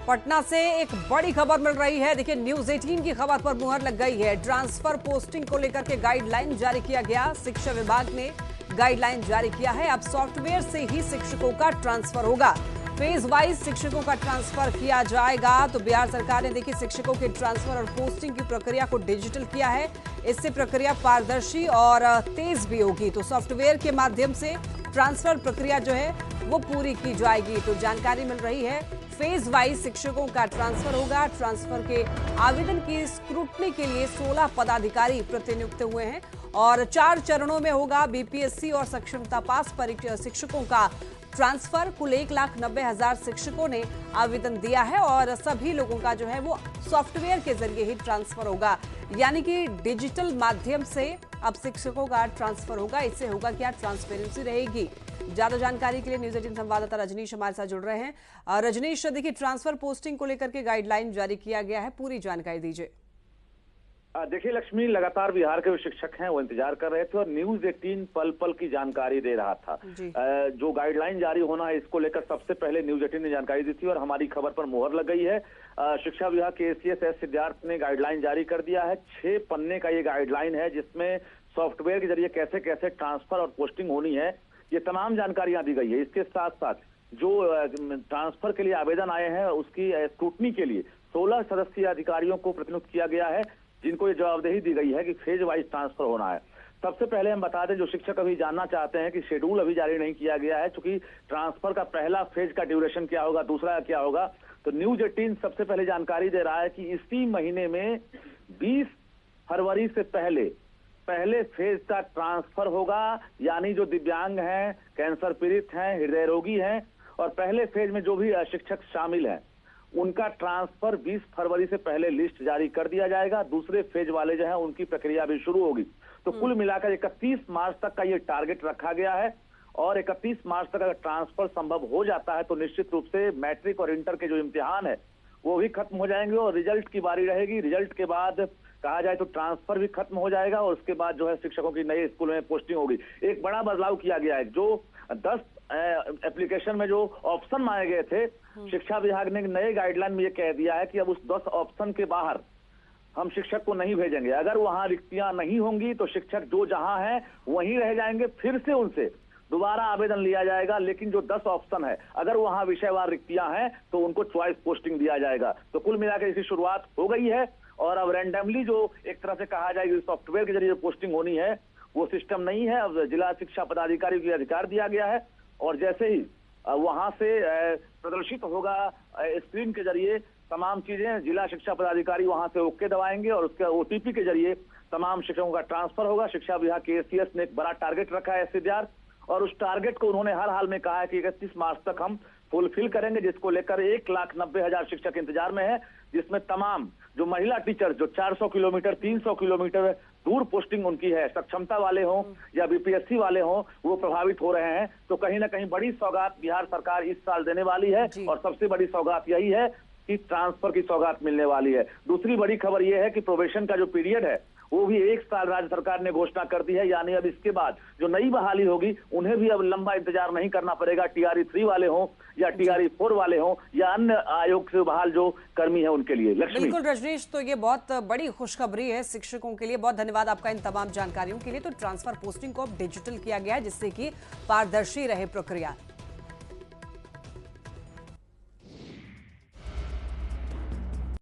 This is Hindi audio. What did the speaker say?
पटना से एक बड़ी खबर मिल रही है। देखिए, न्यूज 18 की खबर पर मुहर लग गई है। ट्रांसफर पोस्टिंग को लेकर के गाइडलाइन जारी किया गया। शिक्षा विभाग ने गाइडलाइन जारी किया है। अब सॉफ्टवेयर से ही शिक्षकों का ट्रांसफर होगा। फेज वाइज शिक्षकों का ट्रांसफर किया जाएगा। तो बिहार सरकार ने देखिए शिक्षकों के ट्रांसफर और पोस्टिंग की प्रक्रिया को डिजिटल किया है। इससे प्रक्रिया पारदर्शी और तेज भी होगी। तो सॉफ्टवेयर के माध्यम से ट्रांसफर प्रक्रिया जो है वो पूरी की जाएगी। तो जानकारी मिल रही है फेज वाइज शिक्षकों का ट्रांसफर होगा। ट्रांसफर के आवेदन की स्क्रूटनी के लिए 16 पदाधिकारी प्रतिनियुक्त हुए हैं और 4 चरणों में होगा। बीपीएससी और सक्षमता पास शिक्षकों का ट्रांसफर। कुल 1,90,000 शिक्षकों ने आवेदन दिया है और सभी लोगों का जो है वो सॉफ्टवेयर के जरिए ही ट्रांसफर होगा, यानी कि डिजिटल माध्यम से अब शिक्षकों का ट्रांसफर होगा। इससे होगा क्या, ट्रांसपेरेंसी रहेगी। ज्यादा जानकारी के लिए न्यूज 18 संवाददाता रजनीश हमारे साथ जुड़ रहे हैं। रजनीश, देखिए ट्रांसफर पोस्टिंग को लेकर के गाइडलाइन जारी किया गया है, पूरी जानकारी दीजिए। देखिए लक्ष्मी, लगातार बिहार के जो शिक्षक हैं वो इंतजार कर रहे थे और न्यूज 18 पल पल की जानकारी दे रहा था। जो गाइडलाइन जारी होना है इसको लेकर सबसे पहले न्यूज 18 ने जानकारी दी थी और हमारी खबर पर मुहर लग गई है। शिक्षा विभाग के एसीएस एस सिद्धार्थ ने गाइडलाइन जारी कर दिया है। 6 पन्ने का ये गाइडलाइन है जिसमें सॉफ्टवेयर के जरिए कैसे कैसे ट्रांसफर और पोस्टिंग होनी है ये तमाम जानकारियां दी गई है। इसके साथ साथ जो ट्रांसफर के लिए आवेदन आए हैं उसकी स्क्रूटनी के लिए 16 सदस्यीय अधिकारियों को प्रतिनियुक्त किया गया है, जिनको ये जवाबदेही दी गई है कि फेज वाइज ट्रांसफर होना है। सबसे पहले हम बता दें, जो शिक्षक अभी जानना चाहते हैं कि शेड्यूल अभी जारी नहीं किया गया है, क्योंकि ट्रांसफर का पहला फेज का ड्यूरेशन क्या होगा, दूसरा क्या होगा। तो न्यूज 18 सबसे पहले जानकारी दे रहा है कि इसी महीने में 20 फरवरी से पहले फेज का ट्रांसफर होगा। यानी जो दिव्यांग हैं, कैंसर पीड़ित हैं, हृदय रोगी हैं और पहले फेज में जो भी शिक्षक शामिल हैं उनका ट्रांसफर 20 फरवरी से पहले लिस्ट जारी कर दिया जाएगा। दूसरे फेज वाले जो हैं उनकी प्रक्रिया भी शुरू होगी। तो कुल मिलाकर 31 मार्च तक का ये टारगेट रखा गया है और 31 मार्च तक अगर ट्रांसफर संभव हो जाता है तो निश्चित रूप से मैट्रिक और इंटर के जो इम्तिहान है वो भी खत्म हो जाएंगे और रिजल्ट की बारी रहेगी। रिजल्ट के बाद कहा जाए तो ट्रांसफर भी खत्म हो जाएगा और उसके बाद जो है शिक्षकों की नए स्कूल में पोस्टिंग होगी। एक बड़ा बदलाव किया गया है। जो 10 एप्लीकेशन में जो ऑप्शन मांगे गए थे, शिक्षा विभाग ने नए गाइडलाइन में ये कह दिया है कि अब उस 10 ऑप्शन के बाहर हम शिक्षक को नहीं भेजेंगे। अगर वहां रिक्तियां नहीं होंगी तो शिक्षक जो जहां है वहीं रह जाएंगे, फिर से उनसे दोबारा आवेदन लिया जाएगा। लेकिन जो 10 ऑप्शन है अगर वहां विषयवार रिक्तियां हैं तो उनको चॉइस पोस्टिंग दिया जाएगा। तो कुल मिलाकर इसकी शुरुआत हो गई है और अब रैंडमली जो एक तरह से कहा जाए सॉफ्टवेयर के जरिए पोस्टिंग होनी है वो सिस्टम नहीं है। अब जिला शिक्षा पदाधिकारी को अधिकार दिया गया है और जैसे ही वहां से प्रदर्शित होगा स्क्रीन के जरिए तमाम चीजें, जिला शिक्षा पदाधिकारी वहां से ओके दबाएंगे और उसके ओटीपी के जरिए तमाम शिक्षकों का ट्रांसफर होगा। शिक्षा विभाग के एसीएस ने एक बड़ा टारगेट रखा है सिद्धार्थ, और उस टारगेट को उन्होंने हर हाल में कहा है कि 31 मार्च तक हम फुलफिल करेंगे, जिसको लेकर 1,90,000 शिक्षक इंतजार में है। जिसमें तमाम जो महिला टीचर जो 400 किलोमीटर 300 किलोमीटर दूर पोस्टिंग उनकी है, सक्षमता वाले हों या बीपीएससी वाले हों, वो प्रभावित हो रहे हैं। तो कहीं ना कहीं बड़ी सौगात बिहार सरकार इस साल देने वाली है और सबसे बड़ी सौगात यही है कि ट्रांसफर की सौगात मिलने वाली है। दूसरी बड़ी खबर यह है कि प्रोबेशन का जो पीरियड है वो भी 1 साल राज्य सरकार ने घोषणा कर दी है। यानी अब इसके बाद जो नई बहाली होगी उन्हें भी अब लंबा इंतजार नहीं करना पड़ेगा। TRE 3 वाले हों या TRE 4 वाले हों या अन्य आयोग से बहाल जो कर्मी है उनके लिए। लक्ष्मी, बिल्कुल रजनीश, तो ये बहुत बड़ी खुशखबरी है शिक्षकों के लिए। बहुत धन्यवाद आपका इन तमाम जानकारियों के लिए। तो ट्रांसफर पोस्टिंग को अब डिजिटल किया गया है जिससे कि पारदर्शी रहे प्रक्रिया।